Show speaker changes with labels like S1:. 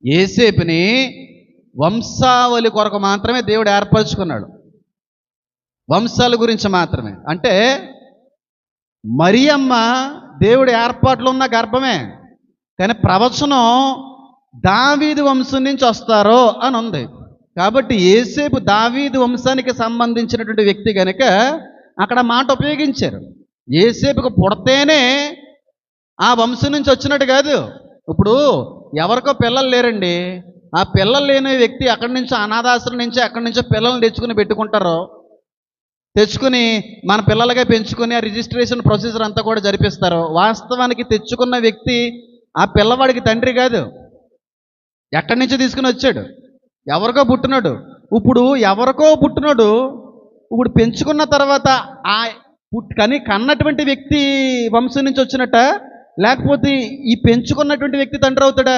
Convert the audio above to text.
S1: యోసేపుని వంశావళి కొరకు మాత్రమే దేవుడు ఏర్పరచుకున్నాడు. వంశాల గురించి మాత్రమే. అంటే మరియమ్మ దేవుడి ఏర్పాట్లు ఉన్న గర్భమే, కానీ ప్రవచనం దావీదు వంశం నుంచి వస్తారో అని ఉంది. కాబట్టి యోసేపు దావీదు వంశానికి సంబంధించినటువంటి వ్యక్తి కనుక అక్కడ మాట ఉపయోగించారు. యోసేపుకు పుడితేనే ఆ వంశం నుంచి వచ్చినట్టు కాదు. ఇప్పుడు ఎవరికో పిల్లలు లేరండి, ఆ పిల్లలు లేని వ్యక్తి అక్కడి నుంచో అనాథాశ్రమం నుంచి అక్కడి నుంచో పిల్లల్ని తెచ్చుకుని పెట్టుకుంటారో, తెచ్చుకుని మన పిల్లలుగా పెంచుకొని ఆ రిజిస్ట్రేషన్ ప్రొసీజర్ అంతా కూడా జరిపిస్తారు. వాస్తవానికి తెచ్చుకున్న వ్యక్తి ఆ పిల్లవాడికి తండ్రి కాదు, ఎక్కడి నుంచో తీసుకుని వచ్చాడు, ఎవరికో పుట్టినాడు. ఇప్పుడు ఎవరికో పుట్టినాడు ఇప్పుడు పెంచుకున్న తర్వాత ఆ కన్నటువంటి వ్యక్తి వంశం నుంచి వచ్చినట్ట, లేకపోతే ఈ పెంచుకున్నటువంటి వ్యక్తి తండ్రి అవుతాడా?